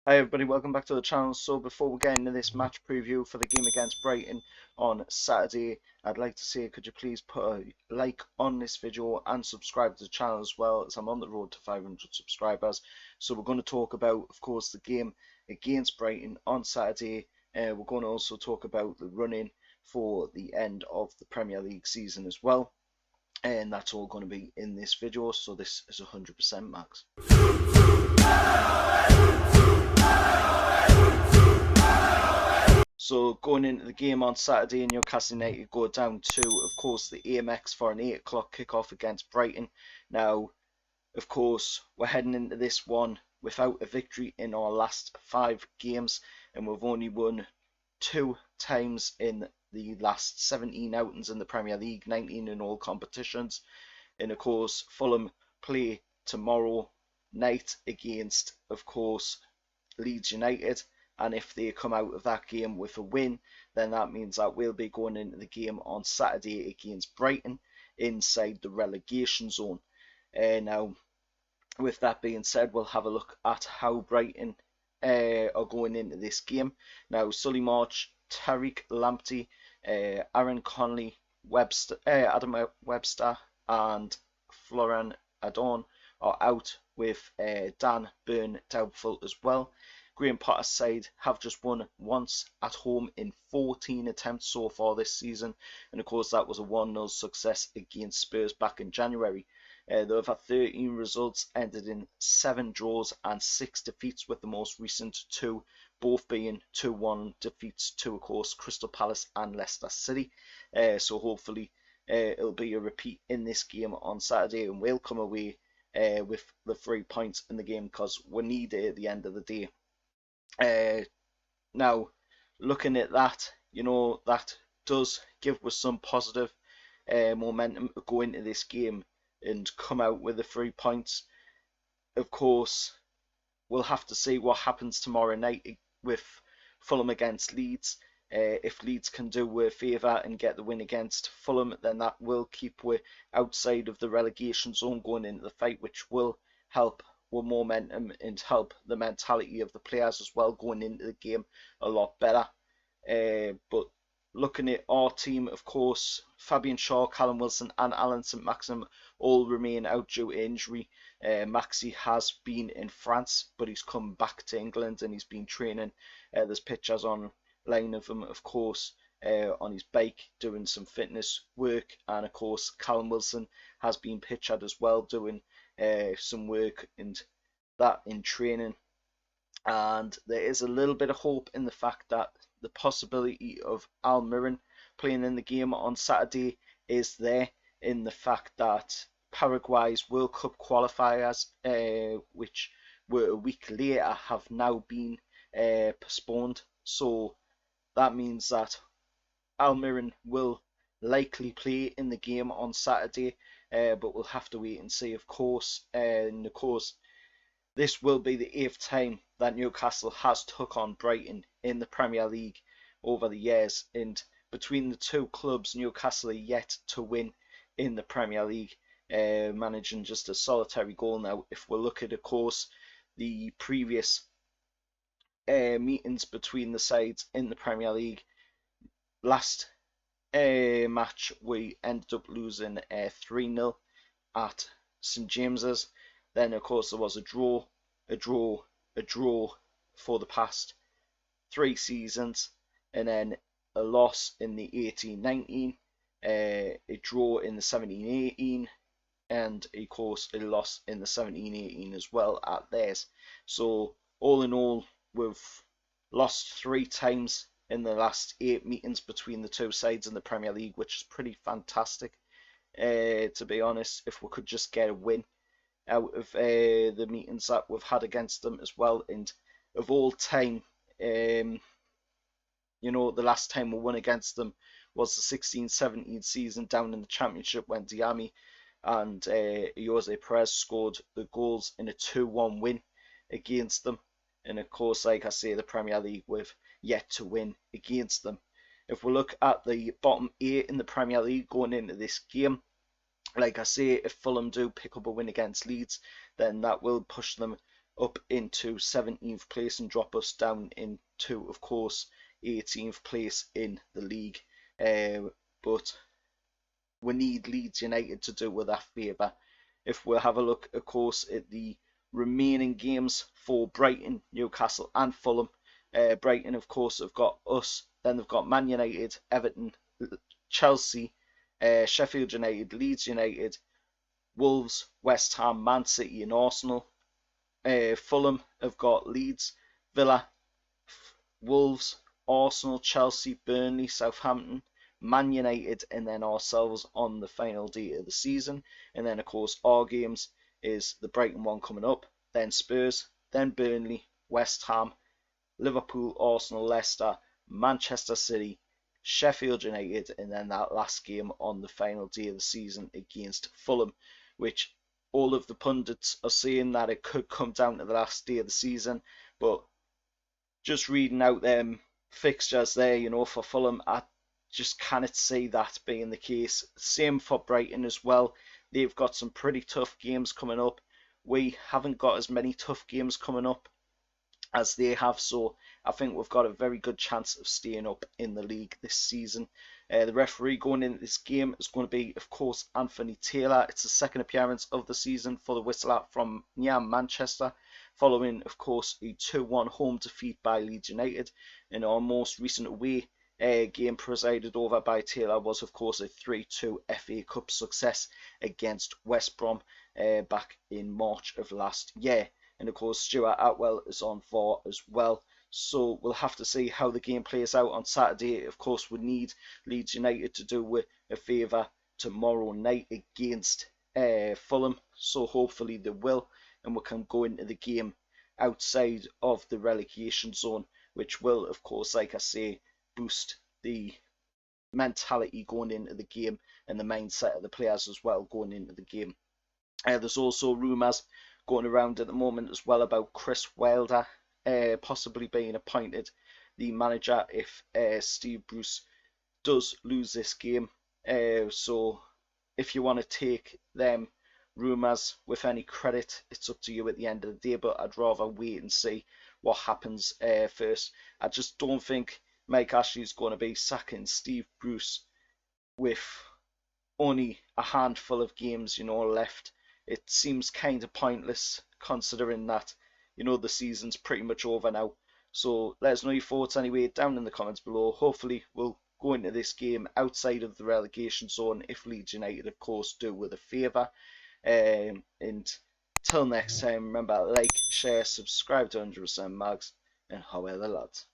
Hi everybody, welcome back to the channel. So before we get into this match preview for the game against Brighton on Saturday, I'd like to say, could you please put a like on this video and subscribe to the channel as well, as I'm on the road to 500 subscribers. So we're going to talk about, of course, the game against Brighton on Saturday. We're going to also talk about the run-in for the end of the Premier League season as well. And that's all going to be in this video, so this is 100% Max. So going into the game on Saturday, Newcastle United go down to, of course, the amex for an 8 o'clock kickoff against Brighton. Now, of course, we're heading into this one without a victory in our last 5 games, and we've only won 2 times in the last 17 outings in the Premier League, 19 in all competitions. And of course, Fulham play tomorrow night against, of course, Leeds United. And if they come out of that game with a win, then that means that we'll be going into the game on Saturday against Brighton inside the relegation zone. Now, with that being said, we'll have a look at how Brighton are going into this game. Now, Solly March, Tariq Lamptey, Aaron Conley, Adam Webster and Florian Adorn are out, with Dan Burn doubtful as well. Graham Potter's side have just won once at home in 14 attempts so far this season, and of course that was a 1-0 success against Spurs back in January. They have had 13 results, ended in 7 draws and 6 defeats, with the most recent 2 both being 2-1 defeats to, of course, Crystal Palace and Leicester City. So hopefully it'll be a repeat in this game on Saturday, and we'll come away with the 3 points in the game, because we need it at the end of the day. Now, looking at that, that does give us some positive momentum to go into this game and come out with the 3 points. Of course, we'll have to see what happens tomorrow night with Fulham against Leeds. If Leeds can do a favour and get the win against Fulham, then that will keep we outside of the relegation zone going into the fight, which will help with momentum and help the mentality of the players as well going into the game a lot better. But looking at our team, of course, Fabian Shaw, Callum Wilson and Alan St Maxim all remain out due to injury. Maxi has been in France, but he's come back to England and he's been training. There's pictures online of him, of course, on his bike doing some fitness work. And of course, Callum Wilson has been pictured as well doing some work and that in training. And there is a little bit of hope in the fact that the possibility of Almiron playing in the game on Saturday is there, in the fact that Paraguay's World Cup qualifiers, which were a week later, have now been postponed. So that means that Almiron will likely play in the game on Saturday, but we'll have to wait and see, of course. And of course, this will be the 8th time that Newcastle has took on Brighton in the Premier League over the years, and between the two clubs, Newcastle are yet to win in the Premier League, managing just a solitary goal. Now, if we look at, of course, the previous meetings between the sides in the Premier League, last match we ended up losing 3-0 at St James's. Then, of course, there was a draw for the past 3 seasons, and then a loss in the 18-19, a draw in the 17-18, and of course a loss in the 17-18 as well at theirs. So all in all, we've lost 3 times in the last 8 meetings between the two sides in the Premier League, which is pretty fantastic, to be honest. If we could just get a win out of the meetings that we've had against them as well. And of all time, the last time we won against them was the 16-17 season down in the Championship, when Diami and Jose Perez scored the goals in a 2-1 win against them. And of course, like I say, the Premier League, we've yet to win against them. If we look at the bottom 8 in the Premier League going into this game, like I say, if Fulham do pick up a win against Leeds, then that will push them up into 17th place and drop us down into, of course, 18th place in the league. But we need Leeds United to do with that favour. If we have a look, of course, at the remaining games for Brighton, Newcastle and Fulham. Brighton, of course, have got us. Then they've got Man United, Everton, Chelsea, Sheffield United, Leeds United, Wolves, West Ham, Man City and Arsenal. Fulham have got Leeds, Villa, Wolves, Arsenal, Chelsea, Burnley, Southampton, Man United, and then ourselves on the final day of the season. And then, of course, our games is the Brighton one coming up, then Spurs, then Burnley, West Ham, Liverpool, Arsenal, Leicester, Manchester City, Sheffield United, and then that last game on the final day of the season against Fulham, which all of the pundits are saying that it could come down to the last day of the season. But just reading out them fixtures there, for Fulham, I just cannot see that being the case. Same for Brighton as well. They've got some pretty tough games coming up. We haven't got as many tough games coming up as they have, so I think we've got a very good chance of staying up in the league this season. The referee going into this game is going to be, of course, Anthony Taylor. It's the second appearance of the season for the Whistler from near Manchester, following, of course, a 2-1 home defeat by Leeds United. In our most recent away game presided over by Taylor was, of course, a 3-2 FA Cup success against West Brom back in March of last year. And of course, Stuart Atwell is on for as well. So we'll have to see how the game plays out on Saturday. Of course, we need Leeds United to do a favour tomorrow night against Fulham. So hopefully they will, and we can go into the game outside of the relegation zone, which will, of course, like I say, boost the mentality going into the game and the mindset of the players as well going into the game. There's also rumours going around at the moment as well about Chris Wilder possibly being appointed the manager if Steve Bruce does lose this game. So if you want to take them rumours with any credit, it's up to you at the end of the day, but I'd rather wait and see what happens first. I just don't think Mike Ashley's going to be sacking Steve Bruce with only a handful of games left. It seems kind of pointless considering that the season's pretty much over now. So let us know your thoughts anyway down in the comments below. Hopefully we'll go into this game outside of the relegation zone if Leeds United, of course, do with a favour. And till next time, remember, like, share, subscribe to 100% Mags, and how are the lads?